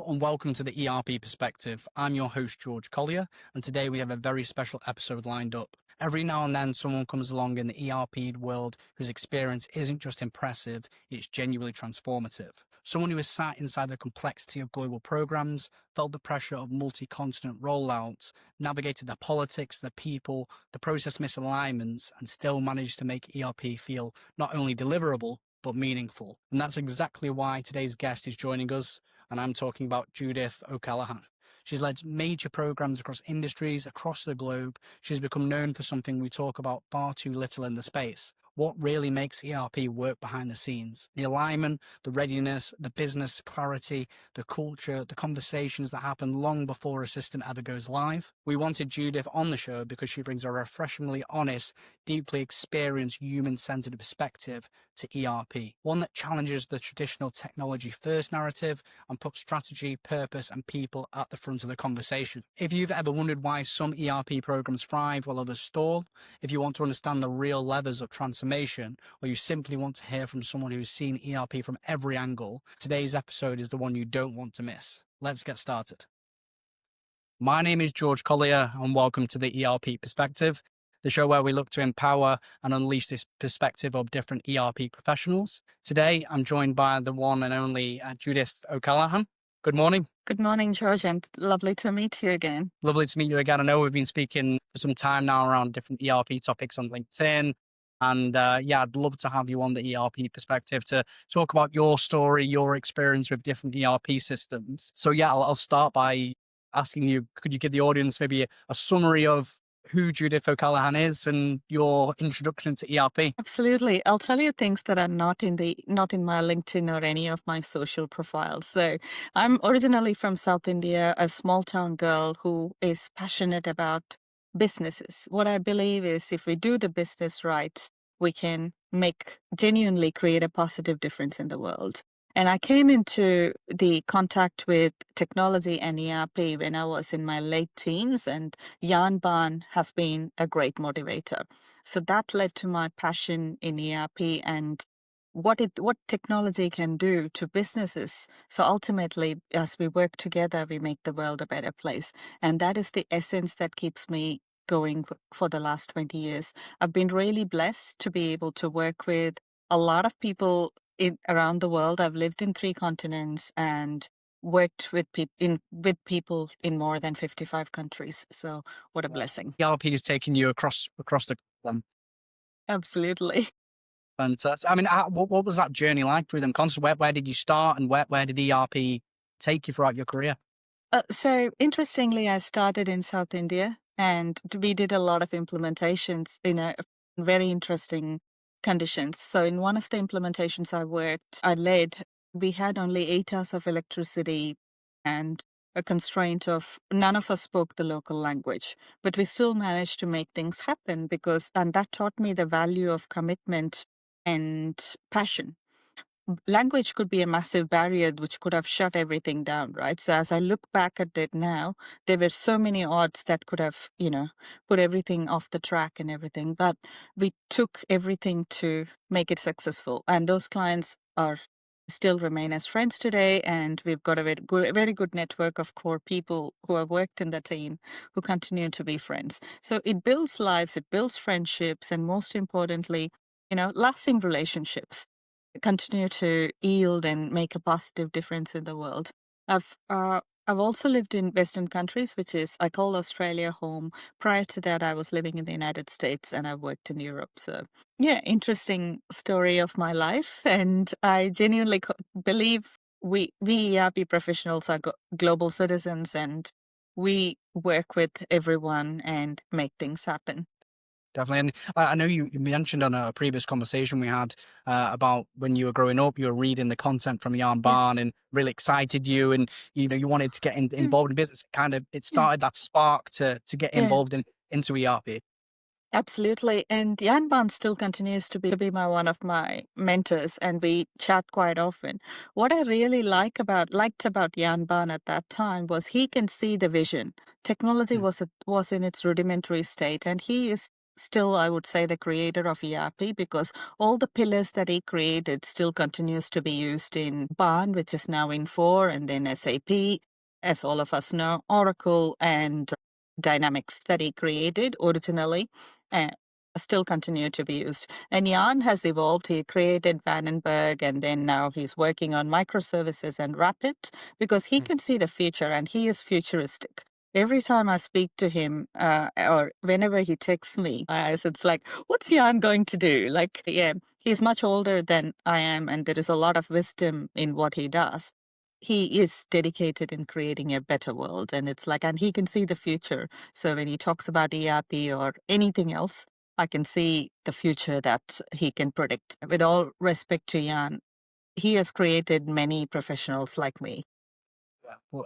and welcome to the ERP Perspective. I'm your host, George Collier, and today we have a very special episode lined up. Every now and then someone comes along in the ERP world whose experience isn't just impressive, it's genuinely transformative. Someone who has sat inside the complexity of global programs, felt the pressure of multi-continent rollouts, navigated the politics, the people, the process misalignments, and still managed to make ERP feel not only deliverable, but meaningful. And that's exactly why today's guest is joining us, and I'm talking about Judith O'Callaghan. She's led major programs across industries across the globe. She's become known for something we talk about far too little in the space: what really makes ERP work behind the scenes. The alignment, the readiness, the business clarity, the culture, the conversations that happen long before a system ever goes live. We wanted Judith on the show because she brings a refreshingly honest, deeply experienced, human-centered perspective to ERP, one that challenges the traditional technology-first narrative and puts strategy, purpose, and people at the front of the conversation. If you've ever wondered why some ERP programs thrive while others stall, if you want to understand the real levers of transformation, or you simply want to hear from someone who's seen ERP from every angle, today's episode is the one you don't want to miss. Let's get started. My name is George Collier, and welcome to the ERP Perspective, the show where we look to empower and unleash this perspective of different ERP professionals. Today, I'm joined by the one and only Judith O'Callaghan. Good morning. Good morning, George, and lovely to meet you again. Lovely to meet you again. I know we've been speaking for some time now around different ERP topics on LinkedIn. And I'd love to have you on the ERP Perspective to talk about your story, your experience with different ERP systems. So I'll start by asking you, could you give the audience maybe a summary of who Judith O'Callaghan is and your introduction to ERP? Absolutely. I'll tell you things that are not in my LinkedIn or any of my social profiles. So I'm originally from South India, a small town girl who is passionate about businesses. What I believe is if we do the business right, we can genuinely create a positive difference in the world. And I came into the contact with technology and ERP when I was in my late teens, and Yanban has been a great motivator. So that led to my passion in ERP and what technology can do to businesses. So ultimately, as we work together, we make the world a better place. And that is the essence that keeps me going for the last 20 years. I've been really blessed to be able to work with a lot of people around the world. I've lived in 3 continents and worked with people in more than 55 countries. So what a blessing. ERP is taking you across the continent. Absolutely. Fantastic. I mean, what was that journey like through them concepts? Where did you start, and where did ERP take you throughout your career? So interestingly, I started in South India, and we did a lot of implementations in a very interesting conditions. So in one of the implementations I led, we had only 8 hours of electricity and a constraint of none of us spoke the local language, but we still managed to make things happen and that taught me the value of commitment and passion. Language could be a massive barrier which could have shut everything down, right? So as I look back at it now, there were so many odds that could have, put everything off the track and everything. But we took everything to make it successful. And those clients still remain as friends today. And we've got a very good network of core people who have worked in the team who continue to be friends. So it builds lives, it builds friendships, and most importantly, lasting relationships continue to yield and make a positive difference in the world. I've also lived in Western countries, which is, I call Australia home. Prior to that, I was living in the United States and I've worked in Europe. So interesting story of my life. And I genuinely believe we ERP professionals are global citizens, and we work with everyone and make things happen. Definitely. And I know you mentioned on a previous conversation we had about when you were growing up, you were reading the content from Yanban and really excited you, and you wanted to get involved in business. It started that spark to get involved into ERP. Absolutely. And Yanban still continues to be one of my mentors, and we chat quite often. What I really liked about Yanban at that time was he can see the vision. Technology was in its rudimentary state, and he is still, I would say, the creator of ERP, because all the pillars that he created still continues to be used in Barn, which is now in 4, and then SAP, as all of us know, Oracle and Dynamics that he created originally. Still continue to be used. And Jan has evolved. He created Vandenberg, and then now he's working on microservices and Rapid, because he can see the future and he is futuristic. Every time I speak to him, or whenever he texts me, it's like, what's Jan going to do? Like, yeah, he's much older than I am, and there is a lot of wisdom in what he does. He is dedicated in creating a better world, and it's like, and he can see the future. So when he talks about ERP or anything else, I can see the future that he can predict. With all respect to Jan, he has created many professionals like me. Yeah. Well,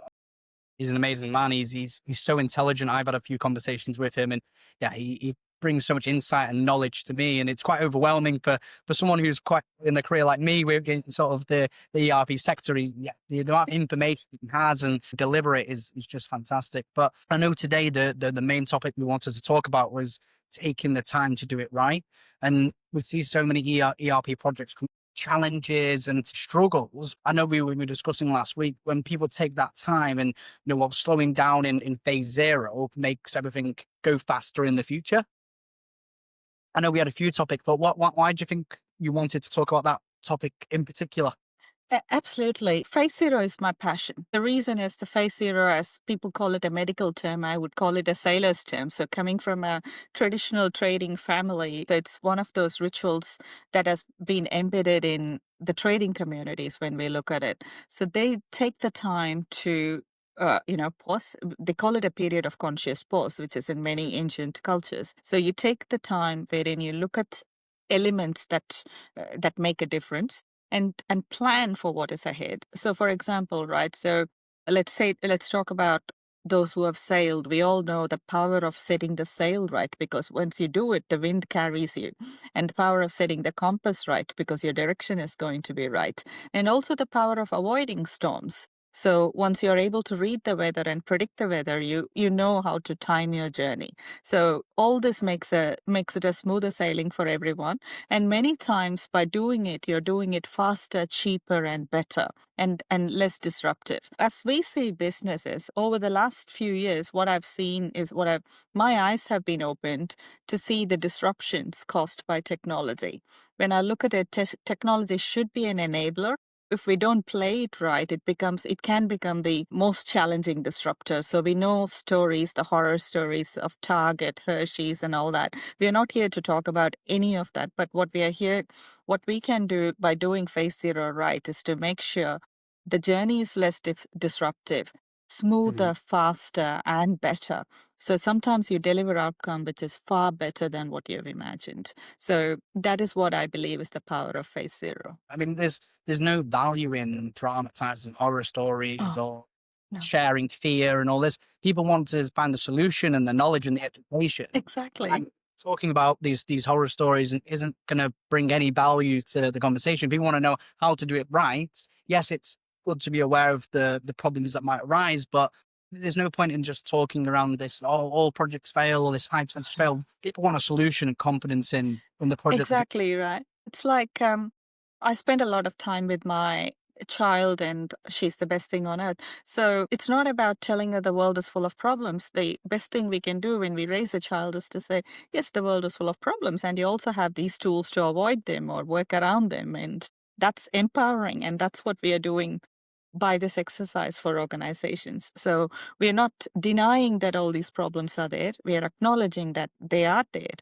he's an amazing man. He's so intelligent. I've had a few conversations with him, and yeah, he brings so much insight and knowledge to me, and it's quite overwhelming for someone who's quite in the career like me. We're in sort of the ERP sector. Yeah, the amount of information he has and deliver it is just fantastic. But I know today the main topic we wanted to talk about was taking the time to do it right, and we see so many ERP projects challenges and struggles. I know we were discussing last week, when people take that time and, while slowing down in phase 0 makes everything go faster in the future. I know we had a few topics, but why do you think you wanted to talk about that topic in particular? Absolutely. Phase 0 is my passion. The reason is the phase 0, as people call it a medical term, I would call it a sailor's term. So coming from a traditional trading family, it's one of those rituals that has been embedded in the trading communities when we look at it. So they take the time to pause. They call it a period of conscious pause, which is in many ancient cultures. So you take the time wherein you look at elements that make a difference, and plan for what is ahead. So for example, right, so let's talk about those who have sailed. We all know the power of setting the sail right, because once you do it, the wind carries you, and the power of setting the compass right, because your direction is going to be right, and also the power of avoiding storms. So once you're able to read the weather and predict the weather, you know how to time your journey. So all this makes it a smoother sailing for everyone. And many times by doing it, you're doing it faster, cheaper, and better, and less disruptive. As we see businesses, over the last few years, what I've seen is my eyes have been opened to see the disruptions caused by technology. When I look at it, technology should be an enabler. If we don't play it right, it can become the most challenging disruptor. So we know stories, the horror stories of Target, Hershey's, and all that. We are not here to talk about any of that, but what we can do by doing phase 0 right is to make sure the journey is less disruptive, smoother, faster, and better. So sometimes you deliver outcome which is far better than what you've imagined. So that is what I believe is the power of phase 0. I mean, there's no value in dramatizing horror stories Oh, or no. sharing fear and all this. People want to find the solution and the knowledge and the education. Exactly. And talking about these horror stories isn't going to bring any value to the conversation. People want to know how to do it right. Yes, it's good to be aware of the problems that might arise, but there's no point in just talking around this, all projects fail or this high percentage fail. People want a solution and confidence in the project. Exactly right. It's like I spend a lot of time with my child, and she's the best thing on earth. So it's not about telling her the world is full of problems. The best thing we can do when we raise a child is to say, yes, the world is full of problems, and you also have these tools to avoid them or work around them. And that's empowering, and that's what we are doing by this exercise for organizations. So we are not denying that all these problems are there. We are acknowledging that they are there.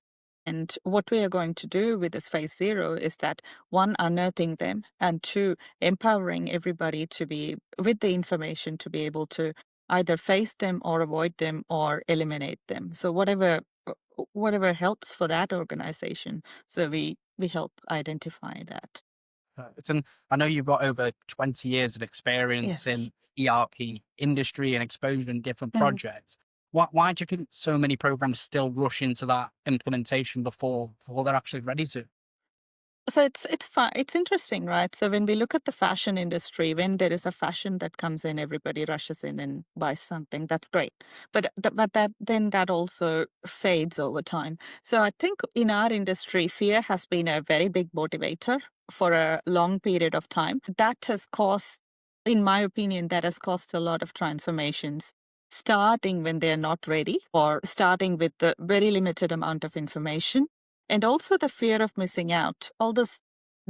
And what we are going to do with this phase 0 is that, one, unearthing them, and two, empowering everybody to be with the information to be able to either face them or avoid them or eliminate them. So whatever helps for that organization. So we help identify that. I know you've got over 20 years of experience Yes. in ERP industry and exposure in different Mm. projects. Why do you think so many programs still rush into that implementation before they're actually ready to? So it's fun. It's interesting, right? So when we look at the fashion industry, when there is a fashion that comes in, everybody rushes in and buys something. That's great, but that also fades over time. So I think in our industry, fear has been a very big motivator for a long period of time. That has caused, in my opinion, that has caused a lot of transformations. Starting when they're not ready, or starting with the very limited amount of information, and also the fear of missing out. All those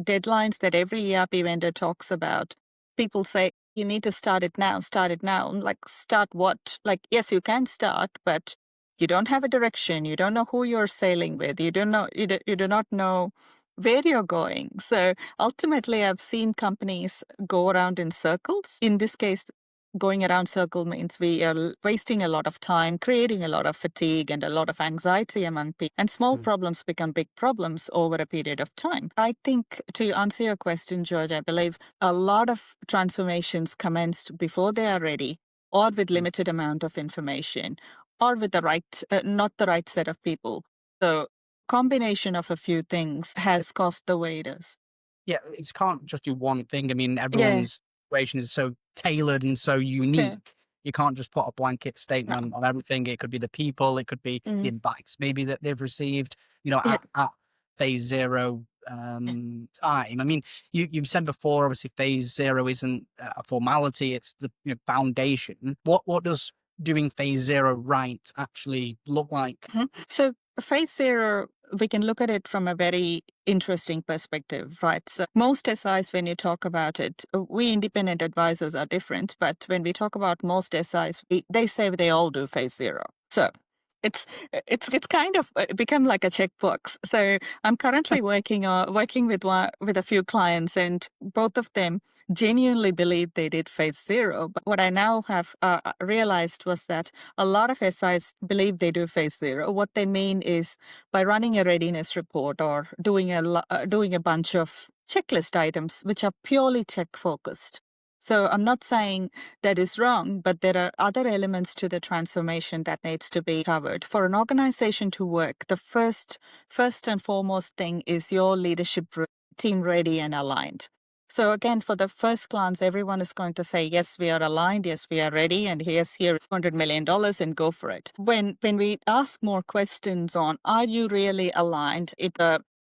deadlines that every ERP vendor talks about, people say, you need to start it now, start it now. I'm like, start what? Like, yes, you can start, but you don't have a direction. You don't know who you're sailing with. You don't know, you do not know where you're going. So ultimately, I've seen companies go around in circles. In this case, going around circle means we are wasting a lot of time, creating a lot of fatigue and a lot of anxiety among people. And small problems become big problems over a period of time. I think, to answer your question, George, I believe a lot of transformations commenced before they are ready, or with limited amount of information, or with the right, not the right set of people. So combination of a few things has caused the way it is. Yeah, it can't just do one thing. I mean, Yeah. everyone's situation is so tailored and so Yeah. unique. You can't just put a blanket No. statement on everything. It could be the people, it could be the Mm. advice maybe that they've received, Yeah. at phase zero time. I mean, you've said before, obviously phase zero isn't a formality, it's the foundation. What does doing phase zero right actually look like? Mhm. So phase zero, we can look at it from a very interesting perspective, right? So most SIs, when you talk about it, we independent advisors are different, but when we talk about most SIs, they say they all do phase zero. So it's it's kind of become like a checkbox. So I'm currently working with a few clients, and both of them genuinely believe they did phase zero. But what I now have realized was that a lot of SIs believe they do phase zero. What they mean is by running a readiness report or doing a bunch of checklist items which are purely check focused. So I'm not saying that is wrong, but there are other elements to the transformation that needs to be covered. For an organization to work, the first and foremost thing is your team ready and aligned. So again, for the first glance, everyone is going to say, yes, we are aligned, yes, we are ready, and here's here $100 million and go for it. When we ask more questions on, are you really aligned? It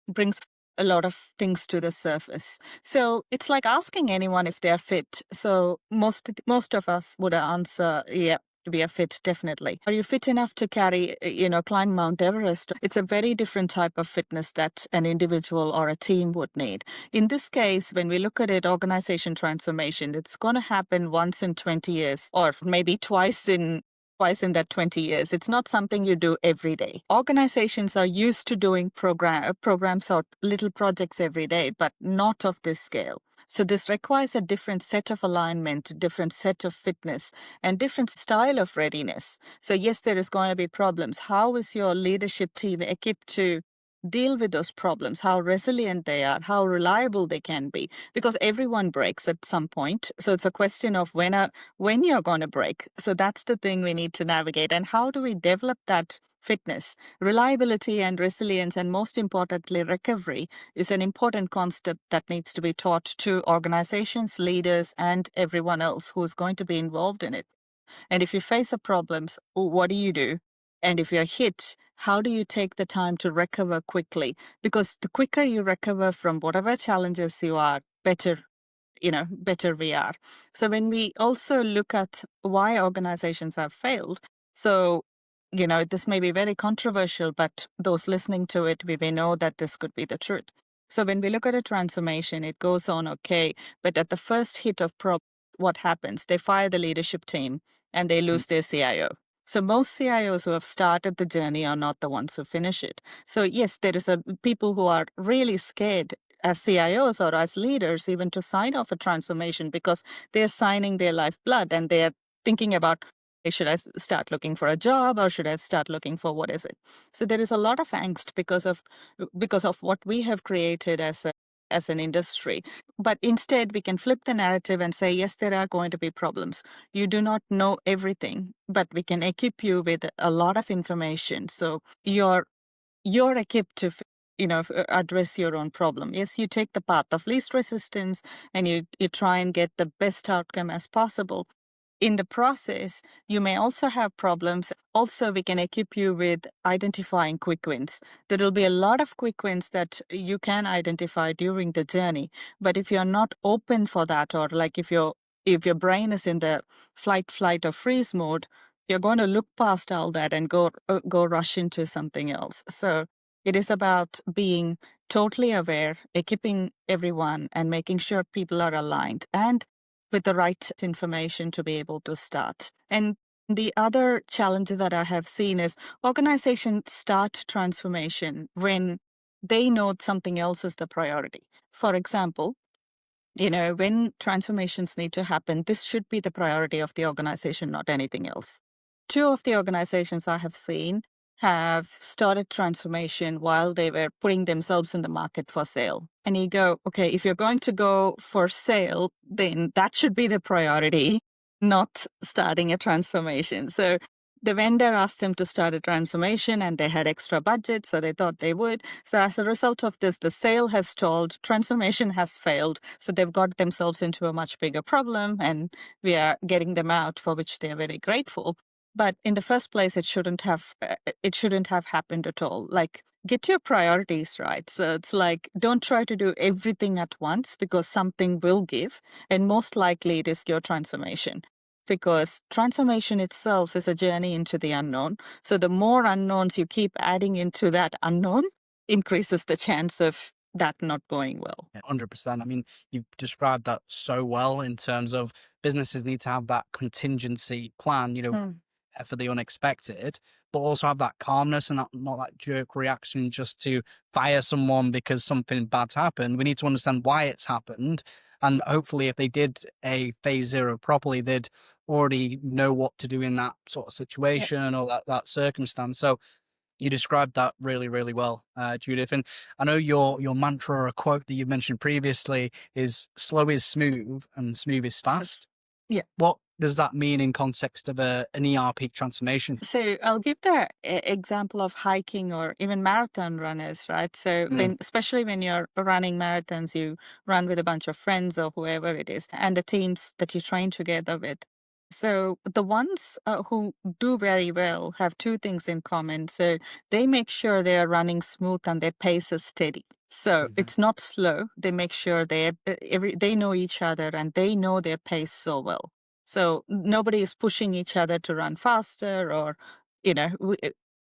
brings a lot of things to the surface. So it's like asking anyone if they're fit. So most of us would answer, yeah, we are fit, definitely. Are you fit enough to climb Mount Everest? It's a very different type of fitness that an individual or a team would need. In this case, when we look at it, organization transformation, it's going to happen once in 20 years, or maybe twice in that 20 years. It's not something you do every day. Organizations are used to doing programs or little projects every day, but not of this scale. So this requires a different set of alignment, different set of fitness, and different style of readiness. So yes, there is going to be problems. How is your leadership team equipped to deal with those problems, how resilient they are, how reliable they can be? Because everyone breaks at some point. So it's a question of when you're going to break. So that's the thing we need to navigate. And how do we develop that fitness? Reliability and resilience, and most importantly, recovery, is an important concept that needs to be taught to organizations, leaders, and everyone else who's going to be involved in it. And if you face a problem, what do you do? And if you're hit, how do you take the time to recover quickly? Because the quicker you recover from whatever challenges you are, better we are. So when we also look at why organizations have failed, so, this may be very controversial, but those listening to it, we may know that this could be the truth. So when we look at a transformation, it goes on okay, but at the first hit of problem, what happens? They fire the leadership team and they lose their CIO. So most CIOs who have started the journey are not the ones who finish it. So yes, there is a people who are really scared as CIOs or as leaders even to sign off a transformation because they're signing their lifeblood and they're thinking about, hey, should I start looking for a job or should I start looking for what is it? So there is a lot of angst because of what we have created as an industry. But instead, we can flip the narrative and say, yes, there are going to be problems. You do not know everything, but we can equip you with a lot of information. So you're equipped to address your own problem. Yes, you take the path of least resistance and you try and get the best outcome as possible. In the process, you may also have problems. Also, we can equip you with identifying quick wins. There will be a lot of quick wins that you can identify during the journey. But if you're not open for that, or like if your brain is in the flight, or freeze mode, you're going to look past all that and go rush into something else. So it is about being totally aware, equipping everyone, and making sure people are aligned and with the right information to be able to start. And the other challenge that I have seen is organizations start transformation when they know something else is the priority. For example, when transformations need to happen, this should be the priority of the organization, not anything else. Two of the organizations I have seen have started transformation while they were putting themselves in the market for sale. And you go, okay, if you're going to go for sale, then that should be the priority, not starting a transformation. So the vendor asked them to start a transformation and they had extra budget, so they thought they would. So as a result of this, the sale has stalled, transformation has failed. So they've got themselves into a much bigger problem and we are getting them out, for which they're very grateful. But in the first place, it shouldn't have happened at all. Like, get your priorities right. So it's like, don't try to do everything at once because something will give. And most likely it is your transformation, because transformation itself is a journey into the unknown. So the more unknowns you keep adding into that unknown increases the chance of that not going well. Yeah, 100%. I mean, you've described that so well in terms of businesses need to have that contingency plan, for the unexpected, but also have that calmness and that not that jerk reaction just to fire someone because something bad's happened. We need to understand why it's happened. And hopefully if they did a phase zero properly, they'd already know what to do in that sort of situation or that circumstance. So you described that really, really well, Judith. And I know your mantra or a quote that you mentioned previously is slow is smooth and smooth is fast. Yeah. What does that mean in context of an ERP transformation? So I'll give the example of hiking or even marathon runners, right? So especially when you're running marathons, you run with a bunch of friends or whoever it is, and the teams that you train together with. So the ones who do very well have two things in common. So they make sure they are running smooth and their pace is steady. So it's not slow. They make sure they know each other and they know their pace so well. So nobody is pushing each other to run faster, or,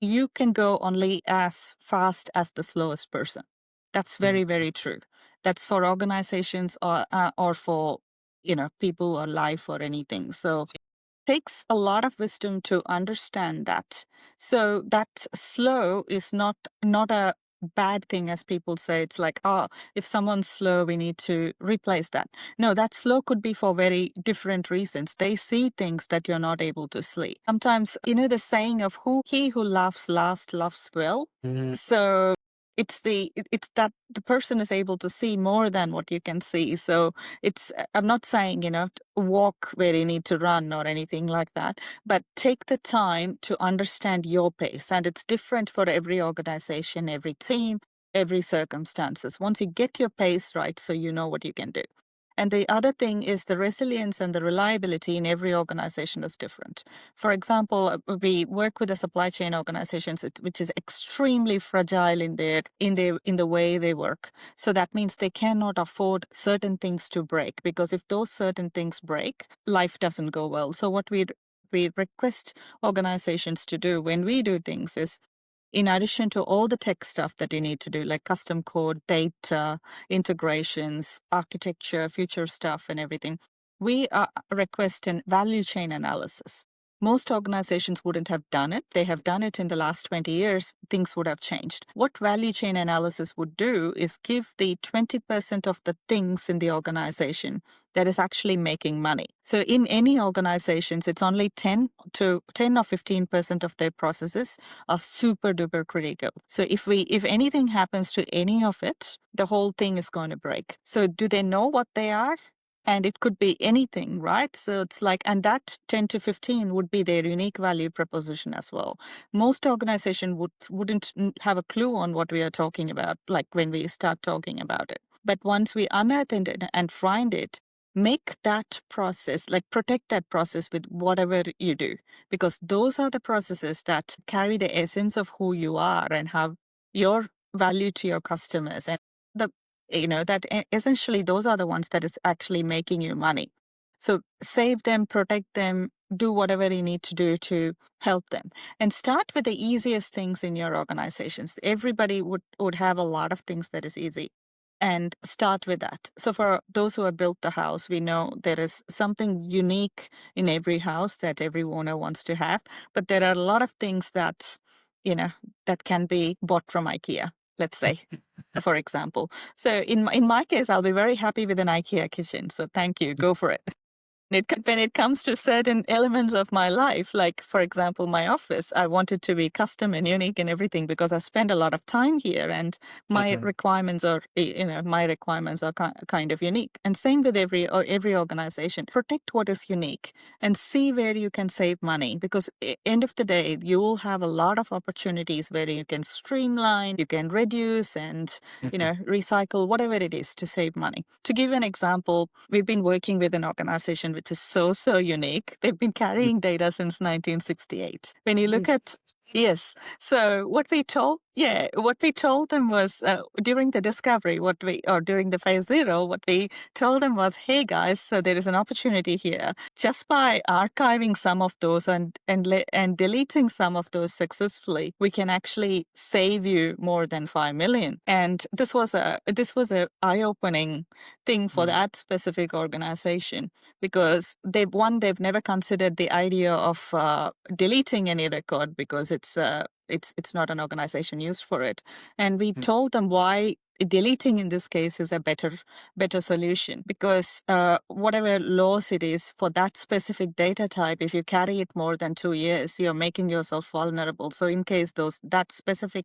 you can go only as fast as the slowest person. That's very, very true. That's for organizations or for, people or life or anything. So takes a lot of wisdom to understand that. So that slow is not a bad thing, as people say. It's like, oh, if someone's slow, we need to replace that. No, that slow could be for very different reasons. They see things that you're not able to see. Sometimes, the saying of he who laughs last laughs well. So it's that the person is able to see more than what you can see. So I'm not saying, walk where you need to run or anything like that, but take the time to understand your pace. And it's different for every organization, every team, every circumstances. Once you get your pace right, so you know what you can do. And the other thing is the resilience and the reliability in every organization is different. For example, we work with the supply chain organizations, which is extremely fragile in the way they work. So that means they cannot afford certain things to break, because if those certain things break, life doesn't go well. So what we request organizations to do when we do things is, in addition to all the tech stuff that you need to do, like custom code, data, integrations, architecture, future stuff, and everything, we request a value chain analysis. Most organizations wouldn't have done it. They have done it in the last 20 years. Things would have changed. What value chain analysis would do is give the 20% of the things in the organization that is actually making money. So in any organizations, it's only 10 or 15% of their processes are super duper critical. So if anything happens to any of it, the whole thing is going to break. So do they know what they are? And it could be anything, right? So it's like, and that 10 to 15 would be their unique value proposition as well. Most organization wouldn't have a clue on what we are talking about, like when we start talking about it. But once we unearth it and find it, make that process, like protect that process with whatever you do, because those are the processes that carry the essence of who you are and have your value to your customers. And the that essentially those are the ones that is actually making you money. So save them, protect them, do whatever you need to do to help them, and start with the easiest things in your organizations. Everybody would have a lot of things that is easy, and start with that. So for those who have built the house, we know there is something unique in every house that every owner wants to have, but there are a lot of things that that can be bought from IKEA, let's say, for example. So in my case, I'll be very happy with an IKEA kitchen. So thank you. Go for it. When it comes to certain elements of my life, like, for example, my office, I want it to be custom and unique and everything because I spend a lot of time here and my requirements are, kind of unique. And same with every organization. Protect what is unique and see where you can save money, because end of the day, you will have a lot of opportunities where you can streamline, you can reduce and, recycle, whatever it is to save money. To give an example, we've been working with an organization which is so unique. They've been carrying data since 1968. When you look at, yes. So what we told them was during the discovery, during the phase 0, what we told them was, hey guys, so there is an opportunity here. Just by archiving some of those and deleting some of those successfully, we can actually save you more than 5 million. And this was a eye-opening thing for that specific organization, because they've never considered the idea of deleting any record, because it's not an organization used for it. And we told them why deleting in this case is a better solution, because whatever loss it is for that specific data type, if you carry it more than 2 years, you're making yourself vulnerable. So in case that specific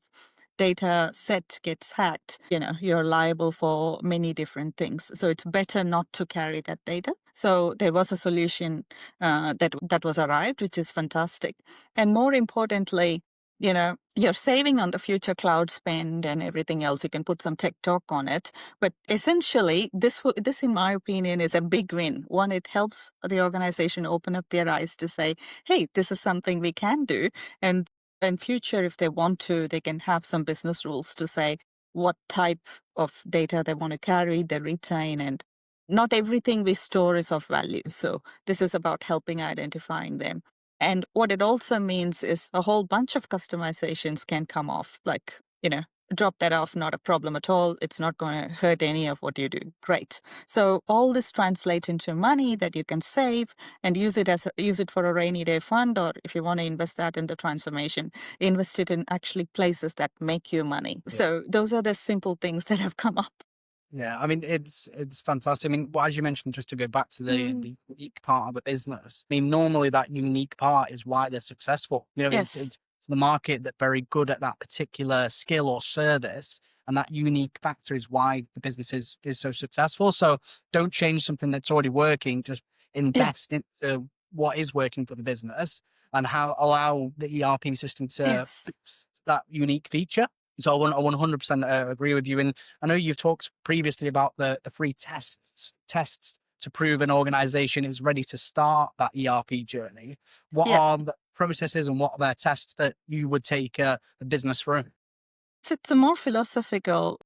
data set gets hacked, you're liable for many different things. So it's better not to carry that data. So there was a solution that was arrived, which is fantastic. And more importantly, you're saving on the future cloud spend and everything else. You can put some tech talk on it. But essentially, this, in my opinion, is a big win. One, it helps the organization open up their eyes to say, hey, this is something we can do. And in future, if they want to, they can have some business rules to say what type of data they want to carry, they retain, and not everything we store is of value. So this is about helping identifying them. And what it also means is a whole bunch of customizations can come off, like, drop that off, not a problem at all. It's not going to hurt any of what you do. Great. So all this translates into money that you can save and use it for a rainy day fund, or if you want to invest that in the transformation, invest it in actually places that make you money. Yeah. So those are the simple things that have come up. Yeah, I mean, it's fantastic. I mean, as you mentioned, just to go back to the unique part of a business, I mean, normally that unique part is why they're successful. Yes. It's the market that's very good at that particular skill or service, and that unique factor is why the business is so successful. So don't change something that's already working, just invest into what is working for the business and allow the ERP system to fix that unique feature. So I 100% agree with you. And I know you've talked previously about the free tests to prove an organization is ready to start that ERP journey. What are the processes and what are the tests that you would take the business through? So it's a more philosophical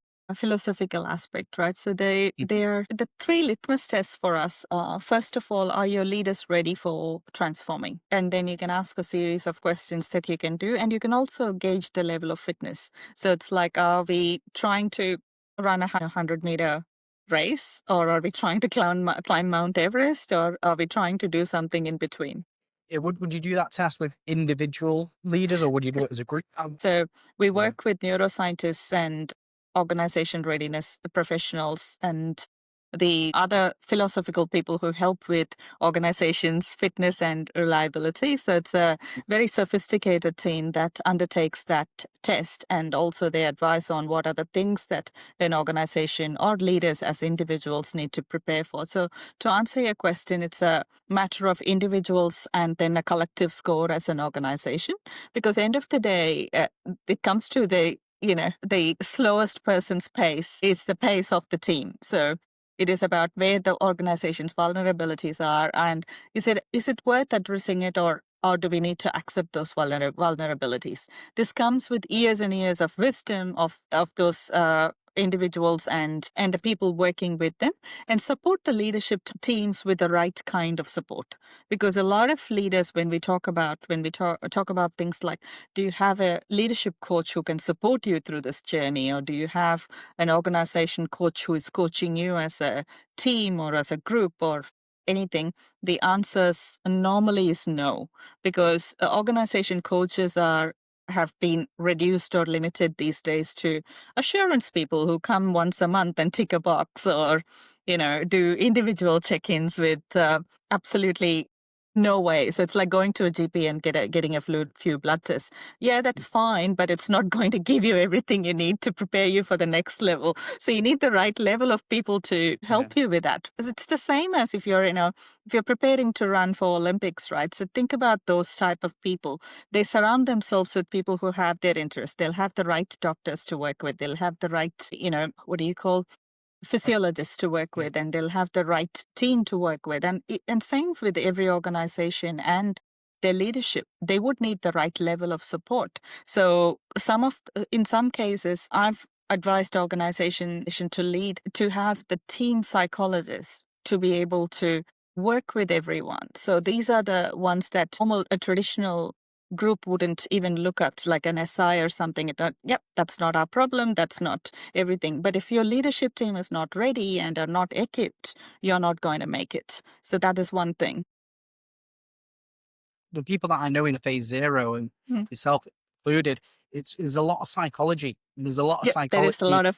aspect, right? So they are the 3 litmus tests for us. First of all, are your leaders ready for transforming? And then you can ask a series of questions that you can do, and you can also gauge the level of fitness. So it's like, are we trying to run a 100-meter race, or are we trying to climb Mount Everest, or are we trying to do something in between? Would you do that test with individual leaders, or would you do it as a group? So we work with neuroscientists and organization readiness professionals, and the other philosophical people who help with organizations, fitness, and reliability. So it's a very sophisticated team that undertakes that test, and also they advise on what are the things that an organization or leaders as individuals need to prepare for. So to answer your question, it's a matter of individuals and then a collective score as an organization, because end of the day, it comes to the slowest person's pace is the pace of the team. So it is about where the organization's vulnerabilities are, and is it worth addressing it, or do we need to accept those vulnerabilities? This comes with years and years of wisdom of those individuals and the people working with them, and support the leadership teams with the right kind of support. Because a lot of leaders, when we talk about things like, do you have a leadership coach who can support you through this journey, or do you have an organization coach who is coaching you as a team or as a group or anything? The answers normally is no, because organization coaches have been reduced or limited these days to assurance people who come once a month and tick a box, or do individual check-ins with absolutely no way. So it's like going to a GP and getting a few blood tests. Yeah, that's fine, but it's not going to give you everything you need to prepare you for the next level. So you need the right level of people to help you with that. Because it's the same as if you're preparing to run for Olympics, right? So think about those type of people. They surround themselves with people who have their interests. They'll have the right doctors to work with. They'll have the right, what do you call, physiologists to work with, and they'll have the right team to work with. And same with every organization and their leadership. They would need the right level of support. So in some cases, I've advised organization to have the team psychologist to be able to work with everyone. So these are the ones that a traditional group wouldn't even look at, like an SI or something. Yep, that's not our problem. That's not everything. But if your leadership team is not ready and are not equipped, you're not going to make it. So that is one thing. The people that I know in phase zero, and yourself included, there's a lot of psychology. There's a lot of Yep, there is a psychology lot of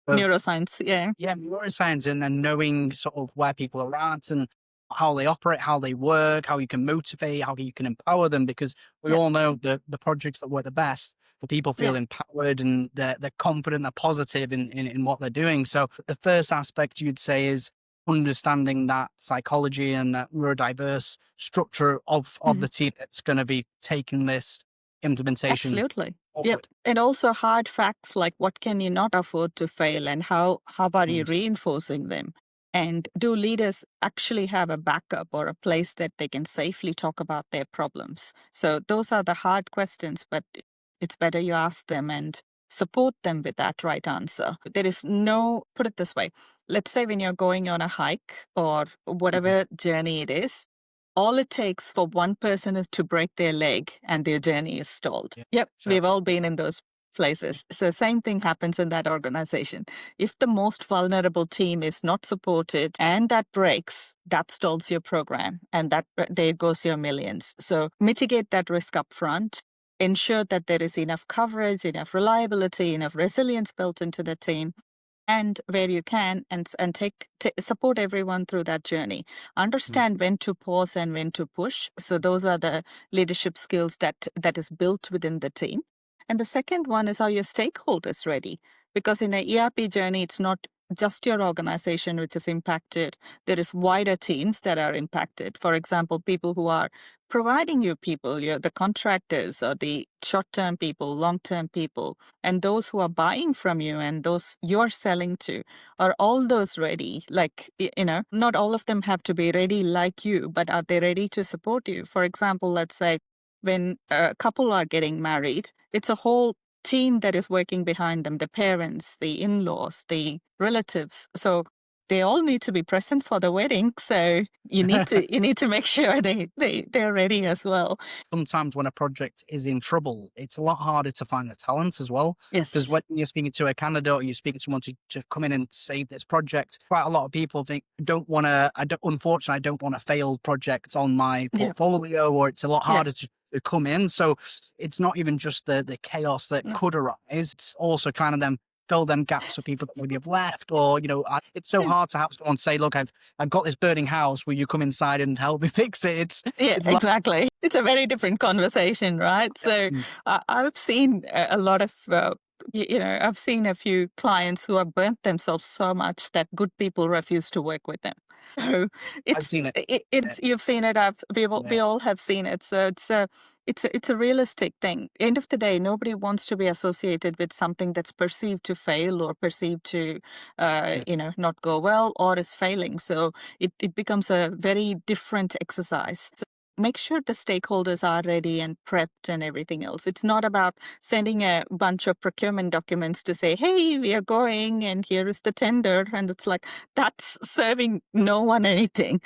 neuroscience. Yeah, neuroscience, and then knowing sort of where people are at and how they operate, how they work, how you can motivate, how you can empower them, because we all know the projects that work the best, the people feel empowered and they're confident, they're positive in what they're doing. So the first aspect you'd say is understanding that psychology and that neurodiverse structure of the team that's going to be taking this implementation. Absolutely. Forward. Yep. And also hard facts like what can you not afford to fail, and how are you reinforcing them? And do leaders actually have a backup or a place that they can safely talk about their problems? So those are the hard questions, but it's better you ask them and support them with that right answer. There is put it this way. Let's say when you're going on a hike or whatever journey it is, all it takes for one person is to break their leg and their journey is stalled. Yep, Sure. we've all been in those places. So same thing happens in that organization. If the most vulnerable team is not supported and that breaks, that stalls your program, and that there goes your millions. So mitigate that risk up front. Ensure that there is enough coverage, enough reliability, enough resilience built into the team, and where you can, and support everyone through that journey. Understand when to pause and when to push. So those are the leadership skills that is built within the team. And the second one is, are your stakeholders ready? Because in an ERP journey, it's not just your organization which is impacted. There is wider teams that are impacted. For example, people who are providing you people, the contractors or the short-term people, long-term people, and those who are buying from you and those you're selling to. Are all those ready? Like, not all of them have to be ready like you, but are they ready to support you? For example, let's say when a couple are getting married, it's a whole team that is working behind them, the parents, the in-laws, the relatives. So they all need to be present for the wedding. So you need to make sure they're ready as well. Sometimes when a project is in trouble, it's a lot harder to find the talent as well. Yes. Because when you're speaking to a candidate or you're speaking to someone to come in and save this project, quite a lot of people think, unfortunately, I don't want a failed project on my portfolio, or it's a lot harder to come in. So it's not even just the chaos that could arise. It's also trying to then fill them gaps for people that maybe have left, or it's so hard to have someone say, look, I've got this burning house, will you come inside and help me fix it? Yeah, It's like, exactly. It's a very different conversation, right? So I've seen a lot of, I've seen a few clients who have burnt themselves so much that good people refuse to work with them. So I've seen it. it's you've seen it. We Yeah, all have seen it. So it's a realistic thing. End of the day, nobody wants to be associated with something that's perceived to fail or perceived to, yeah, not go well or is failing. So it becomes a very different exercise. So make sure the stakeholders are ready and prepped and everything else. It's not about sending a bunch of procurement documents to say, hey, we are going and here is the tender. And it's like, that's serving no one anything.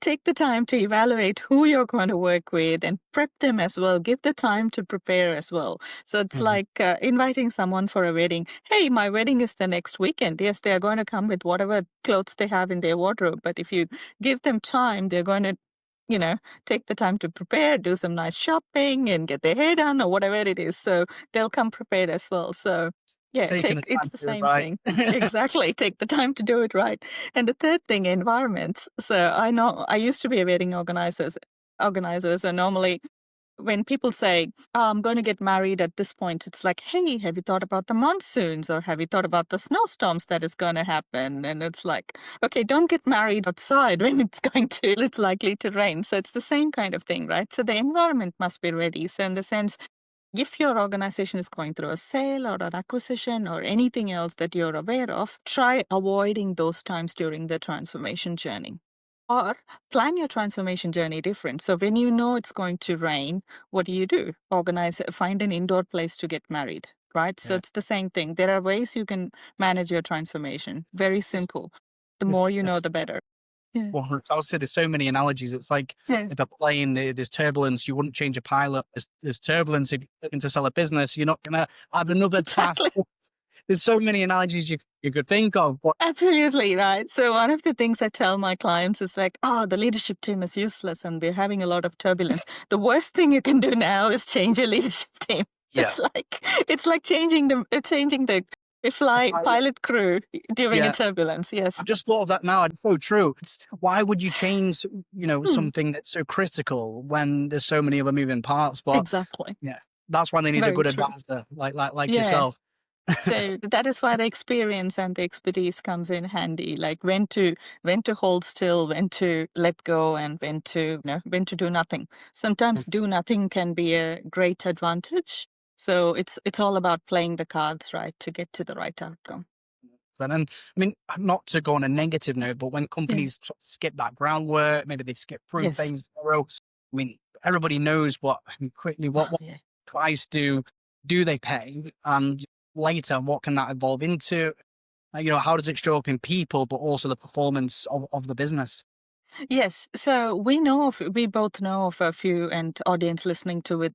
Take the time to evaluate who you're going to work with and prep them as well. Give the time to prepare as well. So it's mhm, like inviting someone for a wedding. Hey, my wedding is the next weekend. Yes, they are going to come with whatever clothes they have in their wardrobe. But if you give them time, they're going to, you know, take the time to prepare, do some nice shopping and get their hair done or whatever it is. So they'll come prepared as well. So yeah, taking the it's time the to do it same right. thing. Exactly. Take the time to do it right. And the third thing, environments. So I know I used to be a wedding organizer. So normally when people say, oh, I'm going to get married at this point, it's like, hey, have you thought about the monsoons or have you thought about the snowstorms that is going to happen? And it's like, okay, don't get married outside when it's likely to rain. So it's the same kind of thing, right? So the environment must be ready. So in the sense, if your organization is going through a sale or an acquisition or anything else that you're aware of, try avoiding those times during the transformation journey. Or plan your transformation journey different. So when you know it's going to rain, what do? Find an indoor place to get married, right? So Yeah. it's the same thing. There are ways you can manage your transformation. Very There's, simple. The there's, more you know, the better. Yeah. well, I would say there's so many analogies. It's like Yeah. if a plane, there's turbulence, you wouldn't change a pilot. There's turbulence if you're looking to sell a business. You're not going to add another task. Exactly. There's so many analogies you could think of. But Absolutely right. So one of the things I tell my clients is like, oh, the leadership team is useless and we're having a lot of turbulence. The worst thing you can do now is change your leadership team. yeah, It's like changing the the pilot. pilot crew during a Yeah, turbulence. Yes. I've just thought of that now. It's so true. Why would you change, Hmm, something that's so critical when there's so many other moving parts? But exactly. yeah, that's why they need a Very good true. advisor like Yeah. yourself. So that is why the experience and the expertise comes in handy, like when to hold still, when to let go, and when to do nothing. Sometimes do nothing can be a great advantage. So it's all about playing the cards right to get to the right outcome. And I mean, not to go on a negative note, but when Yeah. companies sort of skip that groundwork, maybe they skip through Yes. things. I mean, everybody knows what Oh, yeah. price do they pay, and later what can that evolve into? How does it show up in people, but also the performance of the business? Yes. So we both know of a few, and audience listening to it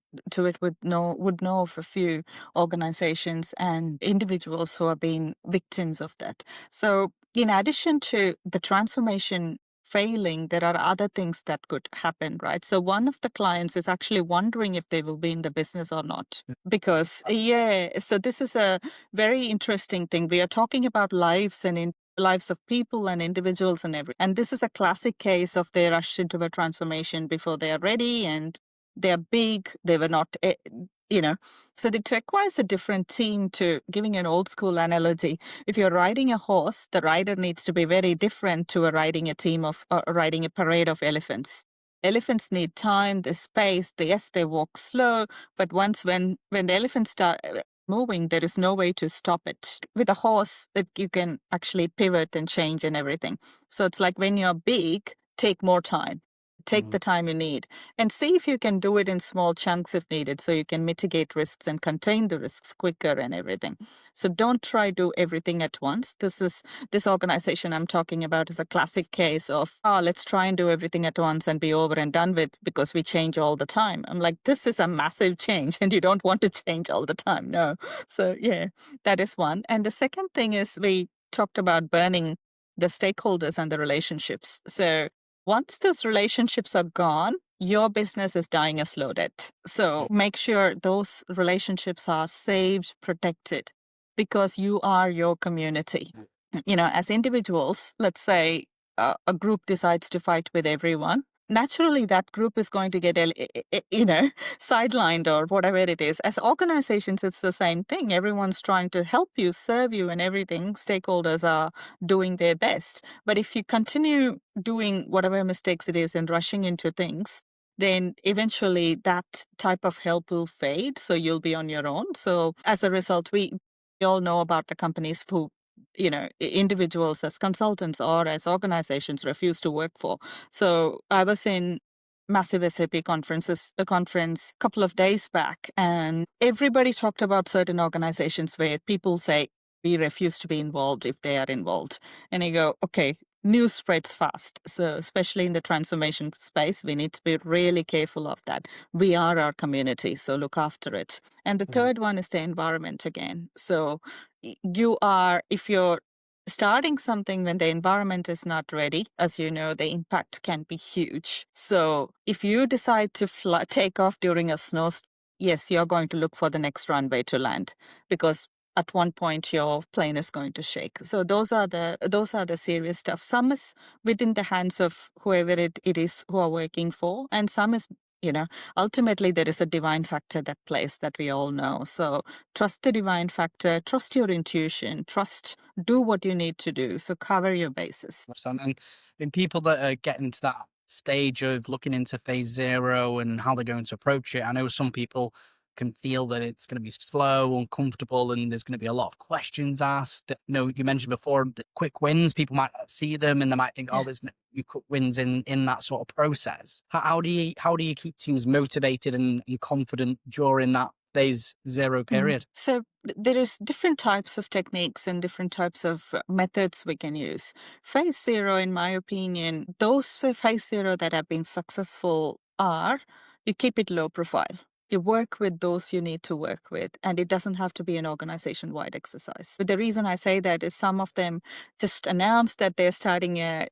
would know of a few organizations and individuals who have been victims of that. So in addition to the transformation failing, there are other things that could happen, right? So one of the clients is actually wondering if they will be in the business or not. Because yeah, so this is a very interesting thing. We are talking about lives and lives of people and individuals and this is a classic case of they rush into a transformation before they are ready and they're big, they were not you know so it requires a different team. To giving an old school analogy, if you're riding a horse, the rider needs to be very different to riding a team of or riding a parade of elephants need time, the space, yes, they walk slow, but when the elephants start moving, there is no way to stop it. With a horse, that you can actually pivot and change and everything. So it's like when you're big, take more time. Take Mm, the time you need and see if you can do it in small chunks if needed so you can mitigate risks and contain the risks quicker and everything. So don't try do everything at once. This organization I'm talking about is a classic case of, let's try and do everything at once and be over and done with because we change all the time. I'm like, this is a massive change and you don't want to change all the time. No. So yeah, that is one. And the second thing is we talked about burning the stakeholders and the relationships. So once those relationships are gone, your business is dying a slow death. So make sure those relationships are saved, protected. because you are your community. As individuals, let's say a group decides to fight with everyone. Naturally, that group is going to get, sidelined or whatever it is. As organizations, it's the same thing. Everyone's trying to help you, serve you, and everything. Stakeholders are doing their best. But if you continue doing whatever mistakes it is and rushing into things, then eventually that type of help will fade. So you'll be on your own. So as a result, we all know about the companies who individuals as consultants or as organizations refuse to work for. So I was in massive SAP conference a couple of days back, and everybody talked about certain organizations where people say we refuse to be involved if they are involved. And you go, okay, news spreads fast. So especially in the transformation space, we need to be really careful of that. We are our community, so look after it. And the third one is the environment again. So if you're starting something when the environment is not ready, as you know, the impact can be huge. So if you decide to take off during a snowstorm, yes, you're going to look for the next runway to land, because at one point your plane is going to shake. So those are the serious stuff. Some is within the hands of whoever it is who are working for, and some is, ultimately there is a divine factor that plays that we all know. So trust the divine factor, trust your intuition, do what you need to do. So cover your bases. And in people that are getting to that stage of looking into phase zero and how they're going to approach it, I know some people can feel that it's going to be slow, uncomfortable, and there's going to be a lot of questions asked. You mentioned before the quick wins. People might not see them, and they might think, "Oh, there's no quick wins in that sort of process." How do you keep teams motivated and confident during that phase zero period? So there is different types of techniques and different types of methods we can use. Phase zero, in my opinion, those phase zero that have been successful are you keep it low profile. You work with those you need to work with, and it doesn't have to be an organization-wide exercise. But the reason I say that is some of them just announce that they're starting a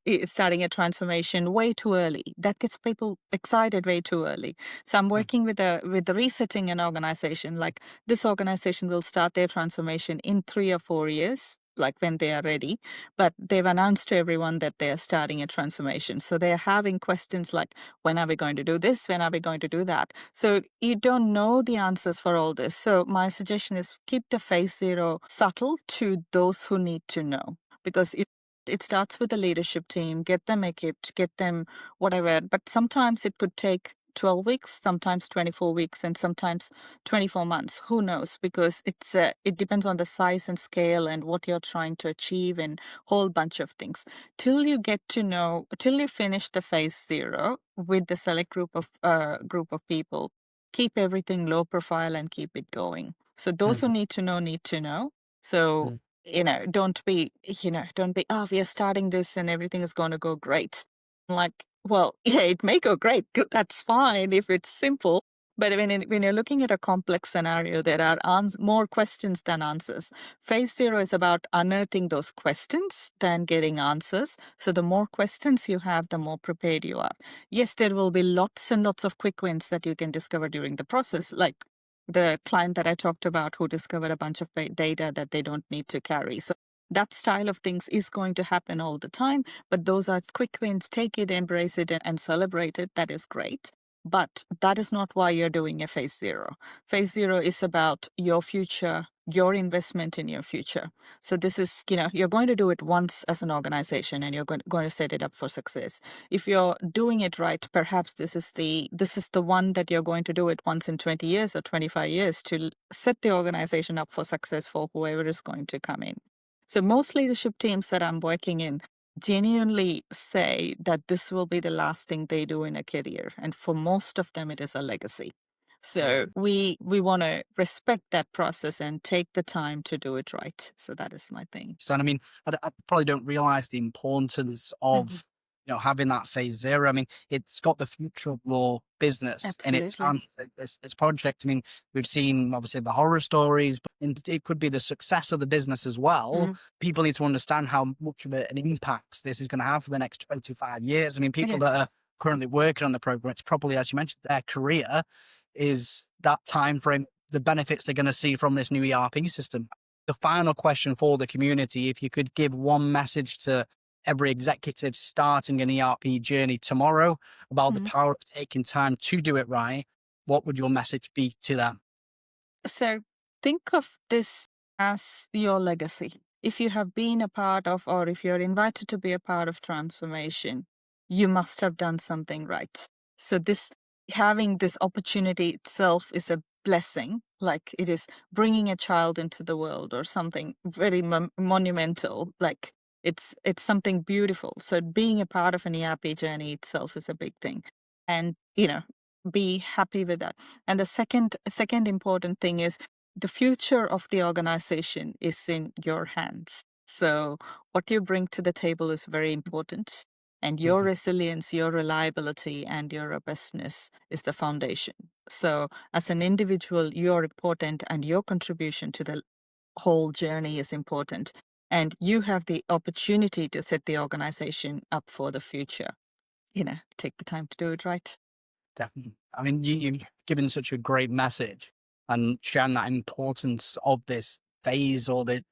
transformation way too early. That gets people excited way too early. So I'm working with the resetting an organization. Like, this organization will start their transformation in 3 or 4 years, like when they are ready, but they've announced to everyone that they are starting a transformation. So they're having questions like, when are we going to do this? When are we going to do that? So you don't know the answers for all this. So my suggestion is keep the phase zero subtle to those who need to know, because it starts with the leadership team, get them equipped, get them whatever. But sometimes it could take 12 weeks, sometimes 24 weeks, and sometimes 24 months. Who knows? Because it depends on the size and scale and what you're trying to achieve and whole bunch of things. Till you finish the phase zero with the select group of people, keep everything low profile and keep it going. So those who need to know. So, don't be, oh, we are starting this and everything is going to go great. Like, well, yeah, it may go great. That's fine if it's simple. But when you're looking at a complex scenario, there are more questions than answers. Phase zero is about unearthing those questions than getting answers. So the more questions you have, the more prepared you are. Yes, there will be lots and lots of quick wins that you can discover during the process, like the client that I talked about who discovered a bunch of data that they don't need to carry. So that style of things is going to happen all the time, but those are quick wins. Take it, embrace it, and celebrate it. That is great. But that is not why you're doing a phase zero. Phase zero is about your future, your investment in your future. So this is, you're going to do it once as an organization, and you're going to set it up for success. If you're doing it right, perhaps this is the one that you're going to do it once in 20 years or 25 years to set the organization up for success for whoever is going to come in. So most leadership teams that I'm working in genuinely say that this will be the last thing they do in a career. And for most of them, it is a legacy. So we want to respect that process and take the time to do it right. So that is my thing. So, I mean, I probably don't realize the importance of having that phase zero. I mean, it's got the future of your business in its hands. This project. I mean, we've seen obviously the horror stories, but it could be the success of the business as well. People need to understand how much of an impact this is going to have for the next 25 years. I mean, people that are currently working on the program, it's probably, as you mentioned, their career is that time frame, the benefits they're going to see from this new ERP system. the final question for the community, if you could give one message to every executive starting an ERP journey tomorrow about the Mhm. power of taking time to do it right, what would your message be to them? So think of this as your legacy. If you have been a part of, or if you're invited to be a part of transformation, you must have done something right. So this having this opportunity itself is a blessing, like it is bringing a child into the world or something very monumental. Like it's something beautiful. So being a part of an ERP journey itself is a big thing, and be happy with that. And the second important thing is the future of the organization is in your hands. So what you bring to the table is very important. And your Mhm. resilience, your reliability, and your robustness is the foundation. So as an individual, you're important and your contribution to the whole journey is important. And you have the opportunity to set the organization up for the future. Take the time to do it right. Definitely. I mean, you've given such a great message and shown that importance of this phase or the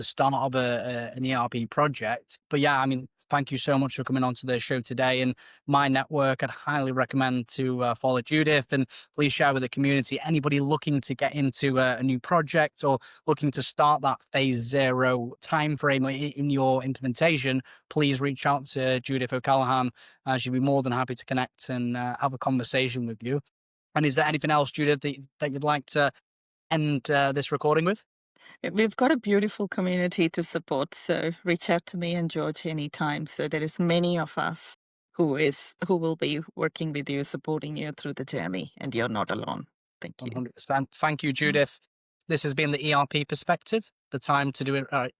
start of an ERP project. But yeah, I mean, thank you so much for coming on to the show today. And my network, I'd highly recommend to follow Judith, and please share with the community anybody looking to get into a new project or looking to start that phase zero timeframe in your implementation. Please reach out to Judith O'Callaghan. She'd be more than happy to connect and have a conversation with you. And is there anything else, Judith, that you'd like to end this recording with? We've got a beautiful community to support, so reach out to me and George anytime. So there is many of us who will be working with you, supporting you through the journey, and you're not alone. Thank you. 100%. Thank you, Judith. This has been the ERP Perspective, the time to do it right.